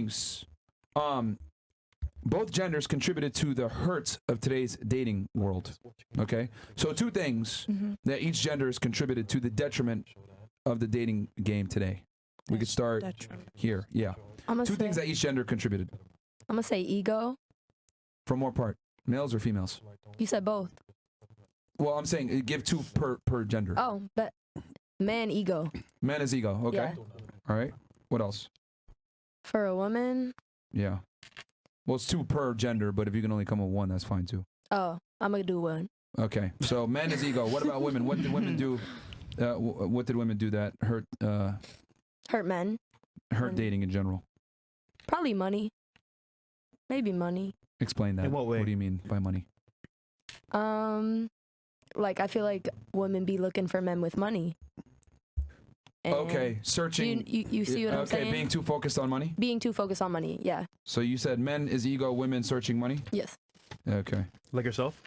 things both genders contributed to the hurt of today's dating world. Okay, so two things that each gender has contributed to the detriment of the dating game today. We could start here. Yeah, two things that each gender contributed. I'm gonna say ego. From what part? Males or females? You said both. Well, I'm saying give two per gender. Oh, but man ego. Man is ego. Okay. Yeah. All right. What else? For a woman. Yeah. Well, it's two per gender, but if you can only come with one, that's fine too. Oh, I'm gonna do one. Okay. So man is ego. What about women? What did women do? What did women do that hurt? Hurt men. Hurt dating in general. Probably money. Maybe money. Explain that. In what way? What do you mean by money? Like I feel like women be looking for men with money. And okay, searching. You see what I'm saying? Okay, being too focused on money? Being too focused on money, yeah. So you said men is ego, women searching money? Yes. Okay. Like yourself?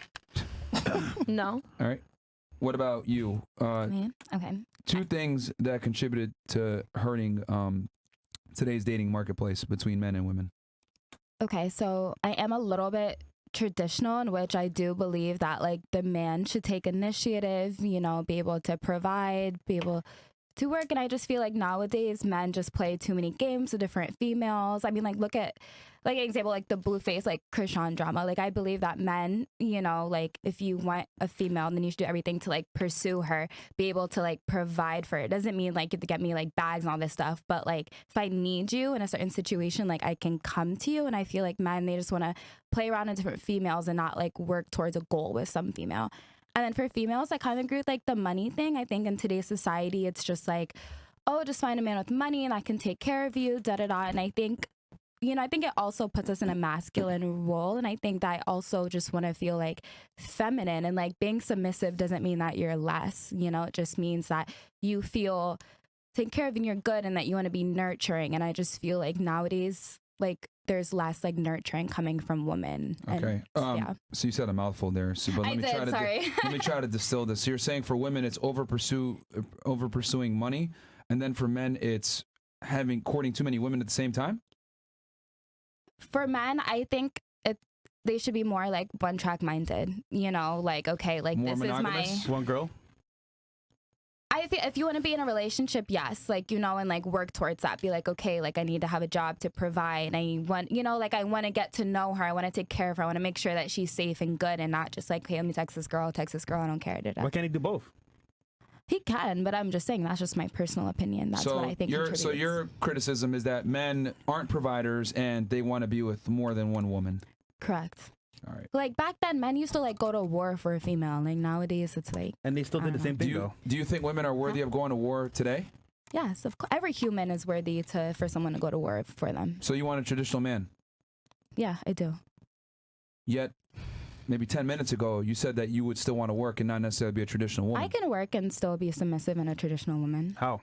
No. All right. What about you? Me? Okay. Two things that contributed to hurting today's dating marketplace between men and women. Okay, so I am a little bit traditional in which I do believe that like the man should take initiative, you know, be able to provide, be able to work. And I just feel like nowadays men just play too many games with different females. I mean, like look at like an example, like the Blueface, like Krishan drama. Like I believe that men, you know, like if you want a female, then you should do everything to like pursue her, be able to like provide for her. It doesn't mean like you have to get me like bags and all this stuff, but like if I need you in a certain situation, like I can come to you. And I feel like men, they just want to play around with different females and not like work towards a goal with some female. And then for females, I kind of agree with like the money thing. I think in today's society, it's just like, oh, just find a man with money and I can take care of you, da da da. And I think, you know, I think it also puts us in a masculine role. And I think that I also just want to feel like feminine, and like being submissive doesn't mean that you're less, you know, it just means that you feel taken care of and you're good and that you want to be nurturing. And I just feel like nowadays, like there's less like nurturing coming from women. Okay. And, yeah. So you said a mouthful there. So, but I did, sorry. Let me try to distill this. So you're saying for women, it's over pursuing money. And then for men, it's courting too many women at the same time? For men, I think they should be more like one track minded, you know, like, okay, like more this monogamous? is my One girl? I think if you want to be in a relationship, yes, like, you know, and like work towards that, be like, okay, like I need to have a job to provide. I want, you know, like I want to get to know her. I want to take care of her. I want to make sure that she's safe and good and not just like, hey, let me text this girl. I don't care. Why can't he do both? He can, but I'm just saying that's just my personal opinion. That's what I think. So your criticism is that men aren't providers and they want to be with more than one woman. Correct. All right. Like back then, men used to like go to war for a female. Like nowadays, it's like. And they still did the same thing, though. Do you think women are worthy of going to war today? Yes, of course. Every human is worthy for someone to go to war for them. So you want a traditional man? Yeah, I do. Yet, maybe 10 minutes ago, you said that you would still want to work and not necessarily be a traditional woman. I can work and still be submissive and a traditional woman. How?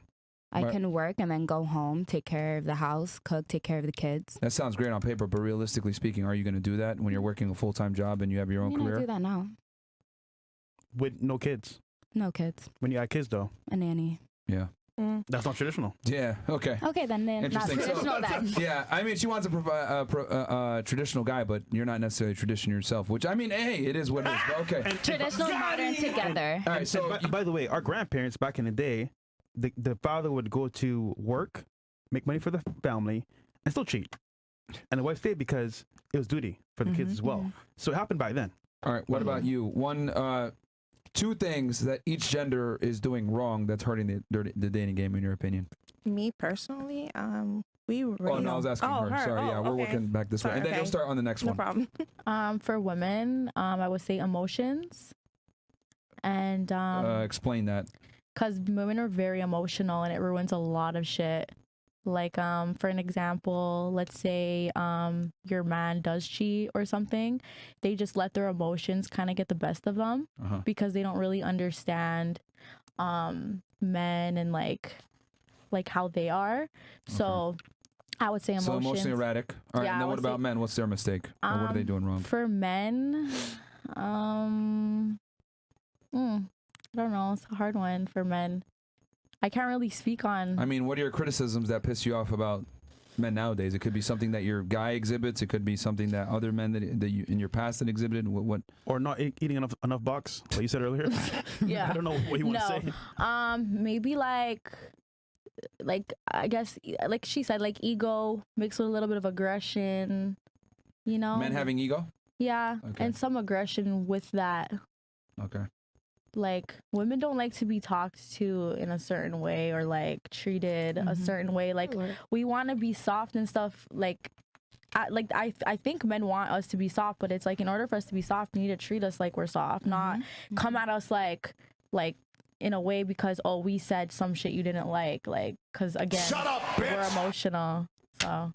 I can work and then go home, take care of the house, cook, take care of the kids. That sounds great on paper, but realistically speaking, are you going to do that when you're working a full-time job and you have your own career? I do that now. With no kids? No kids. When you got kids, though? A nanny. Yeah. That's not traditional. Yeah, okay. Okay, then not traditional then. Yeah, I mean, she wants a traditional guy, but you're not necessarily traditional yourself, which, I mean, hey, it is what it is, but okay. Traditional and modern together. All right, so... by the way, our grandparents back in the day, the father would go to work, make money for the family, and still cheat. And the wife stayed because it was duty for the kids as well. So it happened back then. All right, what about you? Two things that each gender is doing wrong that's hurting the dating game, in your opinion. Me personally, we really. Oh no, I was asking her. Sorry, yeah, we're working back this way, and then you'll start on the next one. No problem. For women, I would say emotions, and explain that. Because women are very emotional, and it ruins a lot of shit. Like, for an example, let's say your man does cheat or something. They just let their emotions kind of get the best of them because they don't really understand men and like how they are. So I would say emotions. So emotionally erratic. All right, yeah, and then what about men? What's their mistake? Or what are they doing wrong? For men, I don't know. It's a hard one for men. I can't really speak on. I mean, what are your criticisms that piss you off about men nowadays? It could be something that your guy exhibits. It could be something that other men that you in your past that exhibited. What? Or not eating enough box, like you said earlier. Yeah. I don't know what you want to say. Maybe like I guess like she said, like ego mixed with a little bit of aggression. You know, Men having ego. yeah, Okay. and some aggression with that. Okay. Like women don't like to be talked to in a certain way or like treated a certain way. Like we want to be soft and stuff. Like I think men want us to be soft, but it's like in order for us to be soft, you need to treat us like we're soft, not come at us like in a way because we said some shit you didn't like because again, Shut up, bitch! we're emotional, so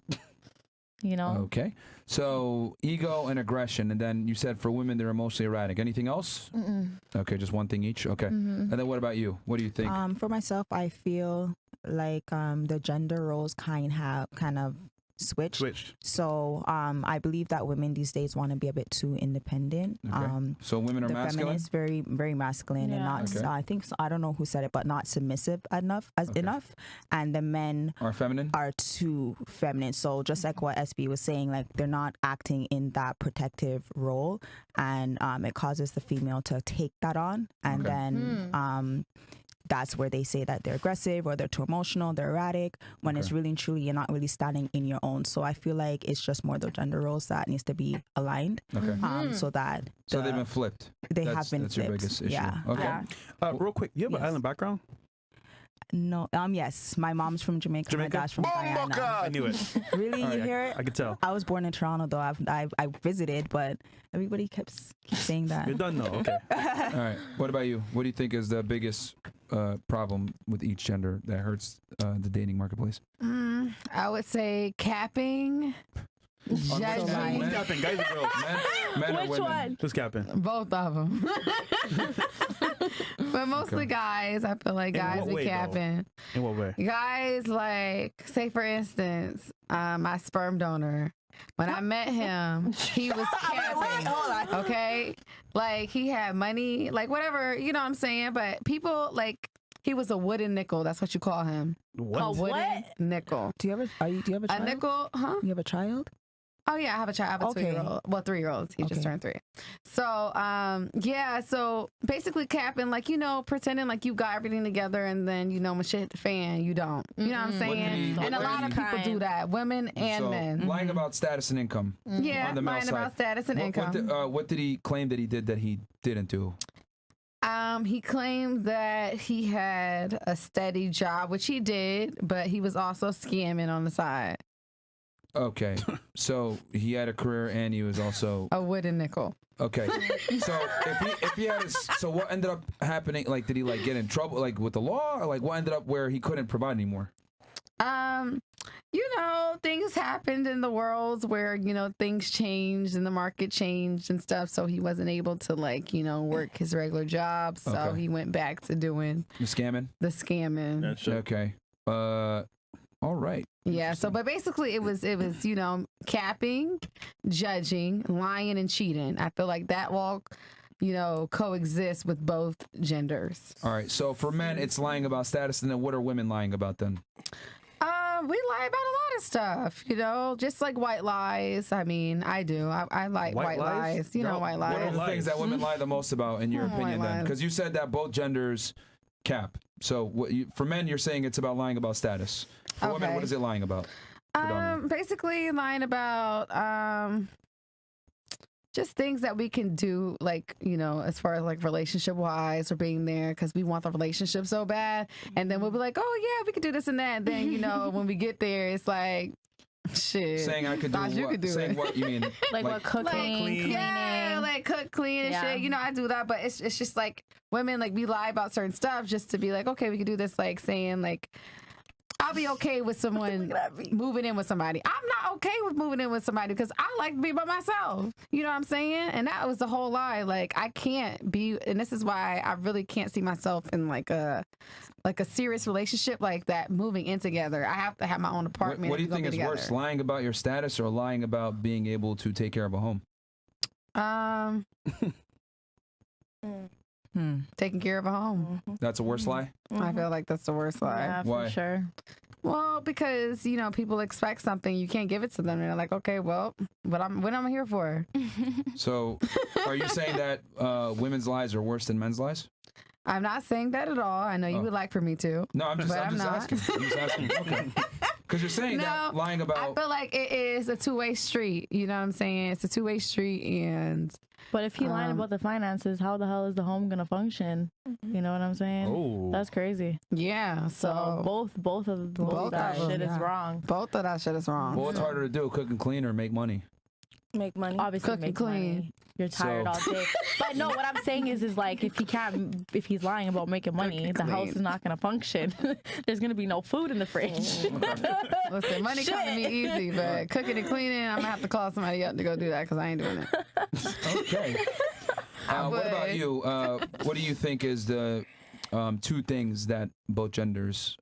you know. Okay. So ego and aggression, and then you said for women they're emotionally erratic. Anything else? Okay, just one thing each. Okay. And then what about you? What do you think? For myself, I feel like the gender roles kind of switched. So I believe that women these days want to be a bit too independent. Okay. So women are the masculine? feminists very very masculine and not Okay. I think I don't know who said it, but not submissive enough and the men Are feminine? are too feminine. So just like what SB was saying, like they're not acting in that protective role, and it causes the female to take that on, and then that's where they say that they're aggressive or they're too emotional, they're erratic, when it's really and truly you're not really standing in your own. So I feel like it's just more the gender roles that needs to be aligned. Okay. So that So they've been flipped. they have been That's flipped. your biggest issue. Yeah. Okay. Yeah. Real quick, you have an Yes. island background? No, yes, my mom's from Jamaica, my dad's from Guyana. I knew it. Really, All right, you hear it? I could tell. I was born in Toronto, though. I visited, but everybody keeps saying that. You're done, though. Okay. All right. What about you? What do you think is the biggest problem with each gender that hurts the dating marketplace? I would say capping, On which judging. side? Who's capping, guys or girls? Men or Which women? one? Who's capping? Both of them. But mostly guys. I feel like In guys what be way, though? capping. In what way? Guys, like, say for instance, my sperm donor. When I met him, he was capping. Okay? Like, he had money, like, whatever, you know what I'm saying? But people, like, he was a wooden nickel. That's what you call him. What? A Wooden what? nickel. Do you have a A child? nickel, huh? You have a child? Oh yeah, I have a child. I have a Okay. 2-year-old. Well, 3-year-old. He just Okay. turned 3. So, yeah. So basically, capping, like, you know, pretending like you got everything together, and then, you know, when shit hit the fan, you don't. You know what I'm What did he- saying? what And a did lot he- of people do that, women and So, men. lying about status and income. Yeah, on the male lying side. about status and income. What did he claim that he did that he didn't do? He claimed that he had a steady job, which he did, but he was also scamming on the side. Okay. So he had a career and he was also A wooden nickel. okay. So if he had his, so what ended up happening? Like, did he like get in trouble like with the law, or like what ended up where he couldn't provide anymore? You know, things happened in the world where, you know, things changed and the market changed and stuff. So he wasn't able to, like, you know, work his regular job. So Okay. he went back to doing The scamming. the scamming. That's true. Okay. All right. Yeah. So, but basically it was, you know, capping, judging, lying, and cheating. I feel like that will, you know, coexist with both genders. All right. So for men, it's lying about status, and then what are women lying about then? We lie about a lot of stuff, you know, just like white lies. I mean, I do. I like white lies. You know, Girl, white what What are lies. the things that women lie the most about, in your White opinion, then? lies. Because you said that both genders cap. So for men, you're saying it's about lying about status. For women, Okay. what is it lying about? predominantly? Basically lying about just things that we can do, like, you know, as far as like relationship wise or being there because we want the relationship so bad, and then we'll be like, oh yeah, we could do this and that, and then, you know, when we get there, it's like, shit. Saying I could do Thought you what? could do Saying it. what you mean? Like what cooking, cleaning. Yeah, like cook, clean, and Yeah. shit. You know, I do that, but it's just like women, like, we lie about certain stuff just to be like, okay, we could do this. Like saying, like, I'll be okay with someone moving in with somebody. I'm not okay with moving in with somebody because I like to be by myself. You know what I'm saying? And that was the whole lie. Like, I can't be, and this is why I really can't see myself in like a serious relationship like that, moving in together. I have to have my own apartment. What do you and think go is be worse, together. lying about your status or lying about being able to take care of a home? Taking care of a home. That's a worse lie? I feel like that's the worst lie. Yeah, Why? for sure. Well, because you know people expect something, you can't give it to them. They're like, okay, well, what am I here for? So, are you saying that women's lies are worse than men's lies? I'm not saying that at all. I know you would like for me to. No, I'm just but I'm not. asking. I'm just asking. Okay. Because you're saying that lying about. I feel like it is a two-way street. You know what I'm saying? It's a two-way street, and. But if he lying about the finances, how the hell is the home gonna function? You know what I'm saying? Oh, That's crazy. Yeah. So both of that shit is wrong. Both of that shit is wrong. Well, what's harder to do, cook and clean or make money? Make money. Obviously, Cook and make clean. money. You're tired all day. But no, what I'm saying is like if he's lying about making money, the house is not gonna function. There's gonna be no food in the fridge. Listen, money comes to me easy, but cooking and cleaning, I'm gonna have to call somebody up to go do that because I ain't doing it. Okay. What about you? What do you think is the two things that both genders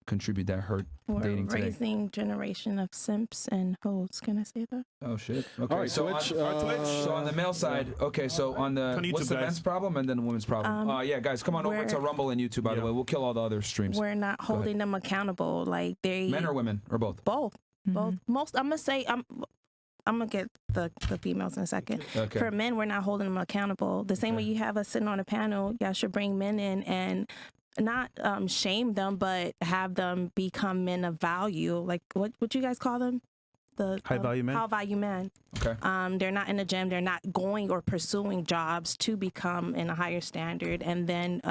contribute that hurt dating today? Raising generation of simps and hoes. Can I say that? Oh shit. Okay. All right, so Twitch, so on the male side, okay. So on the YouTube, what's the guys. men's problem and then the women's problem? Yeah, guys, come on over to Rumble and YouTube. By the way, we'll kill all the other streams. We're not holding them accountable. Like they Men or women or both? both. Most. I'm gonna say I'm gonna get the females in a second. Okay. For men, we're not holding them accountable. The same way you have us sitting on a panel, y'all should bring men in and not shame them, but have them become men of value. Like what you guys call them? The High value men? High value men. Okay. They're not in the gym. They're not going or pursuing jobs to become in a higher standard. And then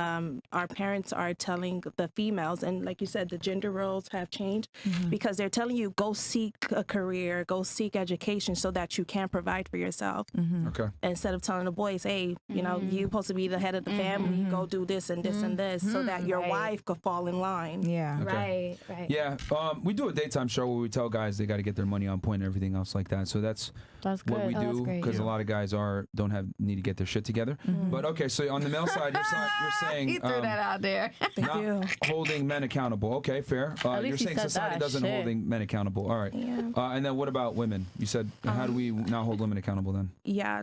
our parents are telling the females, and like you said, the gender roles have changed because they're telling you go seek a career, go seek education so that you can provide for yourself. Okay. Instead of telling the boys, hey, you know, you're supposed to be the head of the family, go do this and this and this so that your wife could fall in line. Yeah. Okay. Right. Yeah. We do a daytime show where we tell guys they got to get their money on point and everything else like that. So that's That's what good. we that's do great. because a lot of guys don't need to get their shit together. But okay, so on the male side, you're saying He threw that out there. not holding men accountable. Okay, fair. You're least he saying said society that. doesning Shit. holding men accountable. All right. And then what about women? You said how do we not hold women accountable then? Yeah.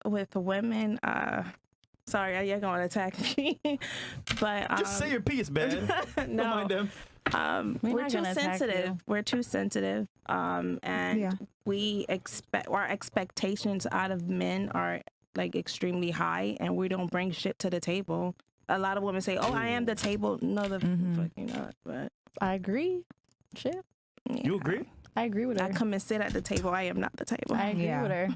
With women, sorry, you're going to attack me. But just say your piece, man. Don't mind them. We're not too gonna attack sensitive. you. We're too sensitive. And we expect our expectations out of men are like extremely high, and we don't bring shit to the table. A lot of women say, "Oh, I am the table." No, the fucking not. But I agree. Shit. yeah. You agree? I agree with her. I come and sit at the table. I am not the table. I agree Yeah. with her.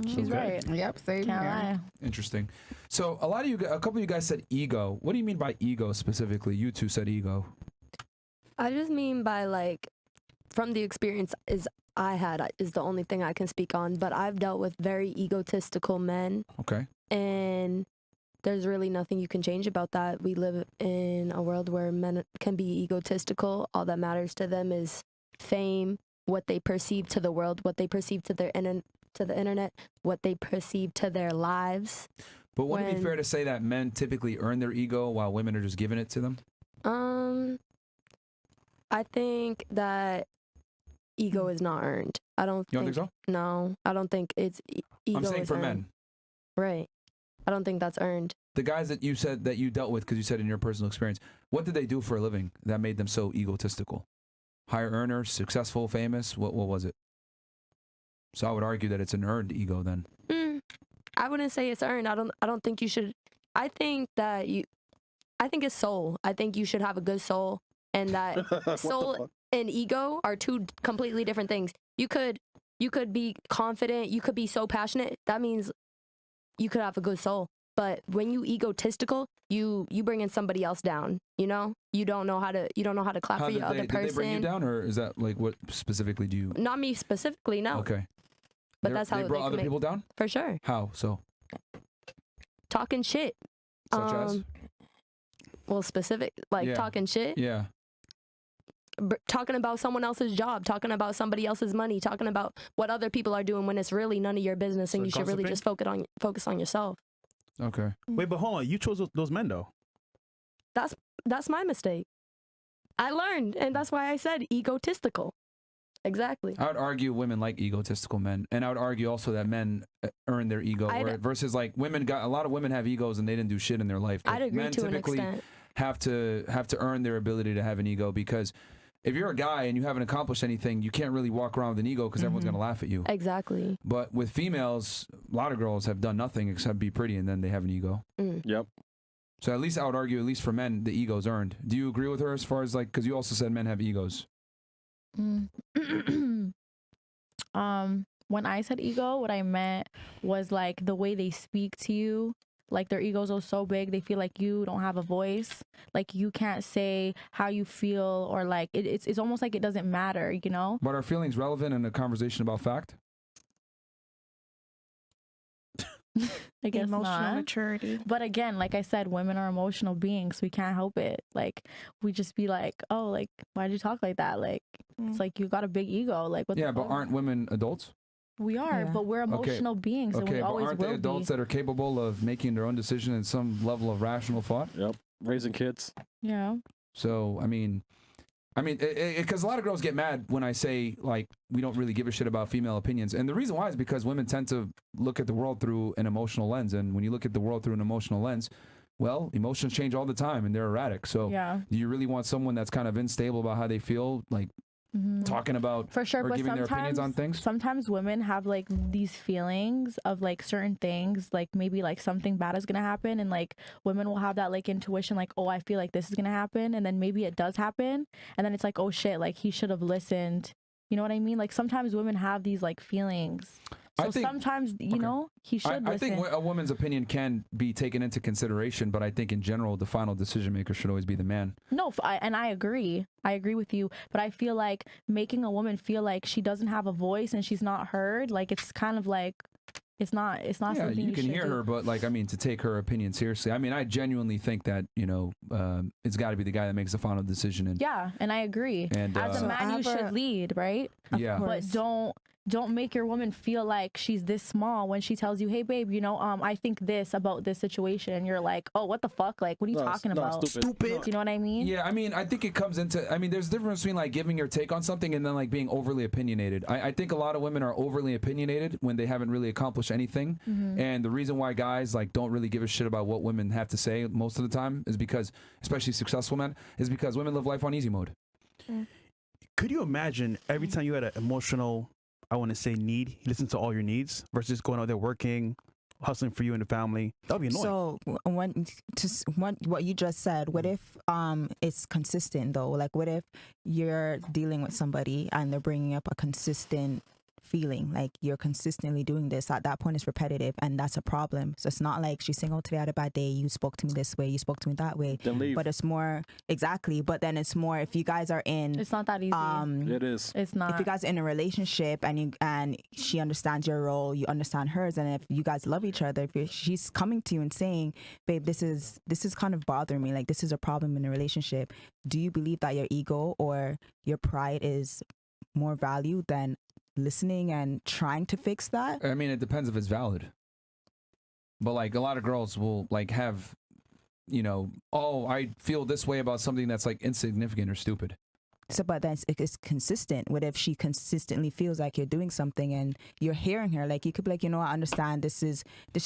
She's right. Yep, same Can't here. lie. Interesting. So a couple of you guys said ego. What do you mean by ego specifically? You two said ego. I just mean by like, from the experience I had is the only thing I can speak on. But I've dealt with very egotistical men, Okay. and there's really nothing you can change about that. We live in a world where men can be egotistical. All that matters to them is fame, what they perceive to the world, what they perceive to the internet, what they perceive to their lives. But wouldn't it be fair to say that men typically earn their ego while women are just giving it to them? I think that ego is not earned. I don't. You don't think so? No, I don't think it's ego. I'm saying is for earned. men. Right. I don't think that's earned. The guys that you said that you dealt with, because you said in your personal experience, what did they do for a living that made them so egotistical? Higher earners, successful, famous? What was it? So I would argue that it's an earned ego then. I wouldn't say it's earned. I don't think you should. I think it's soul. I think you should have a good soul, and that soul and ego are two completely different things. You could be confident. You could be so passionate. That means you could have a good soul. But when you egotistical, you bringing somebody else down. You know, you don't know how to clap for your other person. Did they bring you down, or is that like what specifically do you? Not me specifically, no. Okay. But that's how they brought other people down. For sure. How so? Talking shit. Such as? Well, specific, like talking shit. Yeah. Talking about someone else's job, talking about somebody else's money, talking about what other people are doing when it's really none of your business, and you should really just focus on yourself. Okay. Wait, but hold on. You chose those men though. That's my mistake. I learned, and that's why I said egotistical. Exactly. I would argue women like egotistical men, and I would argue also that men earn their ego, versus like a lot of women have egos and they didn't do shit in their life. Like I'd agree men to an typically extent. have to earn their ability to have an ego, because if you're a guy and you haven't accomplished anything, you can't really walk around with an ego because everyone's going to laugh at you. Exactly. But with females, a lot of girls have done nothing except be pretty, and then they have an ego. Yep. So at least I would argue, at least for men, the ego's earned. Do you agree with her as far as like, because you also said men have egos? When I said ego, what I meant was like the way they speak to you. Like their egos are so big, they feel like you don't have a voice. Like you can't say how you feel, or like it's almost like it doesn't matter, you know? But are feelings relevant in a conversation about fact? I guess Emotional not. maturity. But again, like I said, women are emotional beings. We can't help it. Like we just be like, oh, like why'd you talk like that? Like it's like you got a big ego. Like what? Yeah, the but fuck? aren't women adults? We are, Yeah. but we're emotional beings, and Okay, we but always aren't will they adults that are capable of making their own decision in some level of rational thought? Yep. Raising kids. be. Yeah. So I mean, because a lot of girls get mad when I say like we don't really give a shit about female opinions, and the reason why is because women tend to look at the world through an emotional lens, and when you look at the world through an emotional lens, well, emotions change all the time and they're erratic. So Yeah. do you really want someone that's kind of unstable about how they feel, like talking about For sure, or but giving their opinions on things? sometimes women have like these feelings of like certain things, like maybe like something bad is gonna happen, and like women will have that like intuition, like, oh, I feel like this is gonna happen, and then maybe it does happen, and then it's like, oh shit, like he should have listened. You know what I mean? Like sometimes women have these like feelings. So I think- sometimes, you know, he should I listen. think a woman's opinion can be taken into consideration, but I think in general, the final decision maker should always be the man. No, and I agree. I agree with you. But I feel like making a woman feel like she doesn't have a voice and she's not heard, like it's kind of like it's not Yeah, something you can should hear do. her, but like, I mean, to take her opinion seriously, I mean, I genuinely think that, you know, it's got to be the guy that makes the final decision. And Yeah, and I agree. And, as a So man, I you have should a- lead, right? yeah, But don't make your woman feel like she's this small when she tells you, hey babe, you know, I think this about this situation, and you're like, oh, what the fuck, like what are you talking about? Stupid. Do you know what I mean? Yeah, I mean, I think it comes into, I mean, there's a difference between like giving your take on something and then like being overly opinionated. I think a lot of women are overly opinionated when they haven't really accomplished anything. And the reason why guys like don't really give a shit about what women have to say most of the time is because, especially successful men, is because women live life on easy mode. Could you imagine every time you had an emotional, I want to say, need, you listen to all your needs versus going out there working, hustling for you and the family? That would be annoying. So what you just said, what if it's consistent though? Like what if you're dealing with somebody and they're bringing up a consistent feeling, like you're consistently doing this? At that point it's repetitive, and that's a problem. So it's not like she's saying, oh, today I had a bad day, you spoke to me this way, you spoke to me that way, Then leave. but it's more exactly, but then it's more if you guys are in It's not that easy. It is. It's not. if you guys are in a relationship and she understands your role, you understand hers, and if you guys love each other, if she's coming to you and saying, babe, this is kind of bothering me, like this is a problem in a relationship, do you believe that your ego or your pride is more value than listening and trying to fix that? I mean, it depends if it's valid. But like a lot of girls will like have, you know, oh, I feel this way about something that's like insignificant or stupid. So, but then it's consistent. What if she consistently feels like you're doing something and you're hearing her? Like you could be like, you know, I understand this is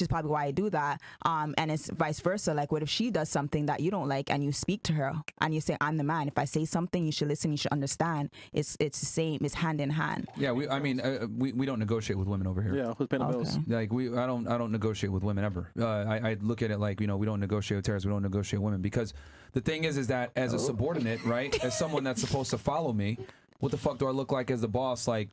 probably why I do that. And it's vice versa. Like what if she does something that you don't like and you speak to her and you say, I'm the man. If I say something, you should listen. You should understand. It's the same. It's hand in hand. Yeah, we don't negotiate with women over here. Yeah, who's paying the bills? Like I don't negotiate with women ever. I look at it like, you know, we don't negotiate with terrorists, we don't negotiate with women, because the thing is that as a subordinate, right, as someone that's supposed to follow me, what the fuck do I look like as the boss, like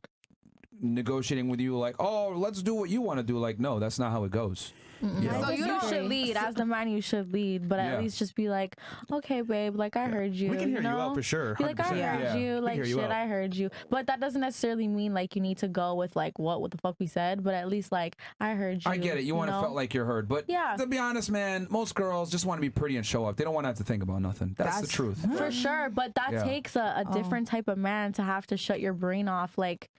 negotiating with you, like, oh, let's do what you want to do? Like, no, that's not how it goes. You know? So you should lead. As the man, you should lead, but Yeah. at least just be like, okay, babe, like I heard you. We can hear you know? out for sure. Be like, I 100%. heard Yeah. you. We Like, hear you shit, out. I heard you. But that doesn't necessarily mean like you need to go with like what the fuck we said. But at least like I heard you. I get it. You want to know? feel like you're heard, but Yeah. to be honest, man, most girls just want to be pretty and show up. They don't want to have to think about nothing. That's the truth. For sure, but that Yeah. takes a different type of man to have to shut your brain off. Like,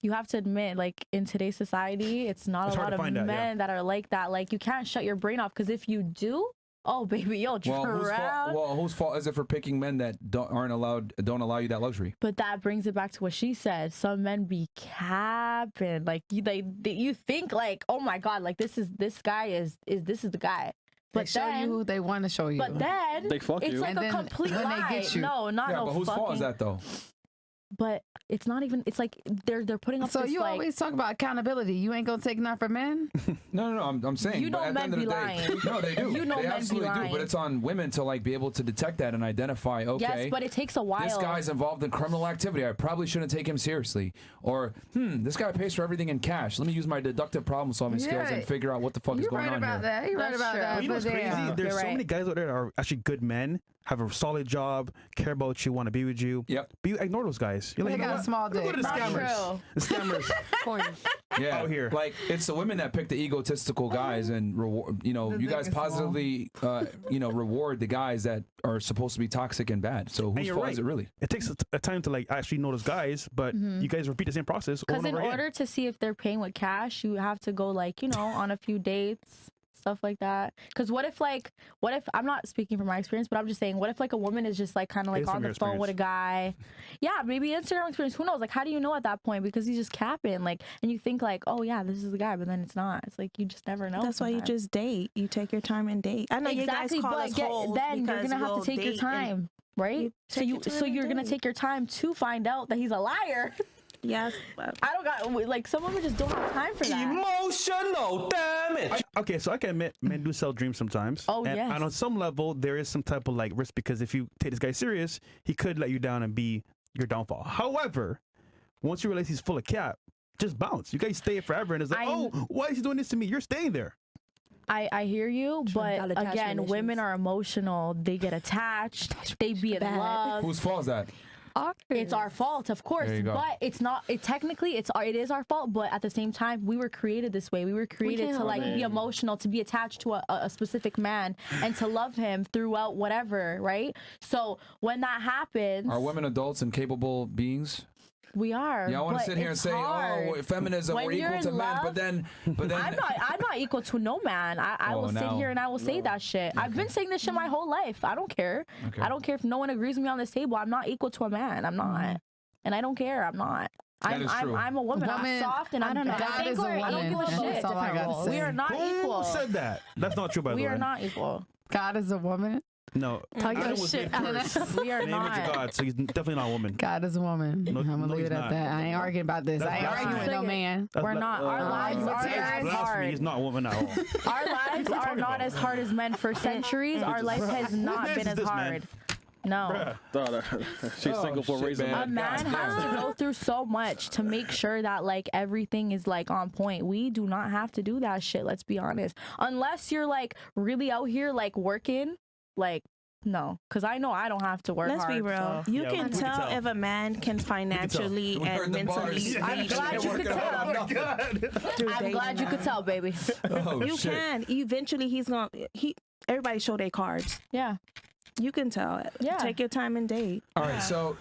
you have to admit, like, in today's society, it's not It's a hard lot to of find that, men that are like that. Like, you can't shut your brain off, because if you do, oh, baby, you'll drown. Whose fault is it for picking men that don't allow you that luxury? But that brings it back to what she said. Some men be capping. Like, you think, like, oh, my God, like, this is the guy. But show then, you who they want to show you. But then They fuck it's you. like And a then complete when they lie. get you- No, not Yeah, no but whose fucking. fault is that though? But it's not even. It's like they're putting up so this you like. always talk about accountability. You ain't gonna take none for men. No. I'm saying. You know but at the men end of be the day, lying. no, they do. You know they men be absolutely do. But lying. it's on women to like be able to detect that and identify. Okay. Yes, but it takes a while. This guy's involved in criminal activity. I probably shouldn't take him seriously. Or, this guy pays for everything in cash. Let me use my deductive problem-solving skills and figure out what the fuck is You're going right on about here. that. You're right That's about true. that. But you know what's But crazy? yeah. There's You're so right. many guys out there that are actually good men, have a solid job, care about you, want to be with you. Yep. But you ignore those guys. You're They like, you know got a what? small Let me go dick. to the Not scammers. true. The scammers. Yeah, out here. like it's the women that pick the egotistical guys and reward. You know, The you guys dick is small. positively, reward the guys that are supposed to be toxic and bad. So whose you're fault right. is it really? It takes a time to like actually know those guys, but you guys repeat the same process over Because and in over again. order to see if they're paying with cash, you have to go like, on a few dates, stuff like that. Because what if I'm not speaking from my experience, but I'm just saying, what if like a woman is just like kind of like Based on on the your phone with a guy? Yeah, maybe Instagram experience. Who knows? Like, how do you know at that point? Because he's just capping. Like, and you think like, oh yeah, this is the guy, but then it's not. It's like you just never know. That's why you sometimes. just date. You take your time and date. I know Exactly, you guys call but us hoes then you're because gonna have we'll to take your date and- time, right? You So take you your time so and you're gonna date. take your time to find out that he's a liar. Yes. But I don't got like some women just don't have time for that. Emotional damage. Okay, so I can admit men do sell dreams sometimes. Oh, and, yes. And on some level, there is some type of like risk because if you take this guy serious, he could let you down and be your downfall. However, once you realize he's full of cap, just bounce. You guys stay forever, and it's like, why is he doing this to me? You're staying there. I hear you, but Got attachment again, issues. women are emotional. They get attached. They be in Bad. love. Whose fault is that? It's our fault, of course, There you go. but it's not. It is our fault, but at the same time, we were created this way. We were created can't to like help be emotional, to be attached to a specific man, and to love him throughout whatever. Right. So when that happens, Are women adults and capable beings? we are. Yeah, I want to but sit here and it's say, hard. oh, feminism, When we're you're equal to in men, love- but then I'm not equal to no man. I Oh, will sit now- here and I will say that shit. I've been saying this shit my whole life. I don't care. Okay. I don't care if no one agrees with me on this table. I'm not equal to a man. I'm not. And I don't care. I'm not. That is true. I'm a woman. Woman- I'm soft and I don't know. I'm God is a I don't give woman. a shit. That's all I gotta say. We are not Who equal. said that? That's not true, by the We way. are not equal. God is a woman. No. Talk Adam your was shit, made Anna. first. We are In the image of not. God, so he's definitely not a woman. God is a woman. No, I'm gonna no, leave he's it at not. that. I ain't arguing about this. I ain't That's arguing with no blasphemy. man. That's We're bla- not. Our lives that's aren't as blasphemy. hard. He's not a woman at all. Our lives are not as hard as men for centuries. Our life has not been as hard. No. She's single for a shit, reason. man. A man God has damn. to go through so much to make sure that like everything is like on point. We do not have to do that shit, let's be honest. Unless you're like really out here like working, like no, because I know I don't have to work let's hard. be real. so- You Yeah, can we can tell tell. if a man can financially We heard and the mentally bars. lead. I'm glad you could tell. through I'm dating, glad you could man. tell, baby. Oh, You shit. can. Eventually, he's gonna. Everybody show their cards. Yeah. You can tell. Yeah. Take your time and date. All right, so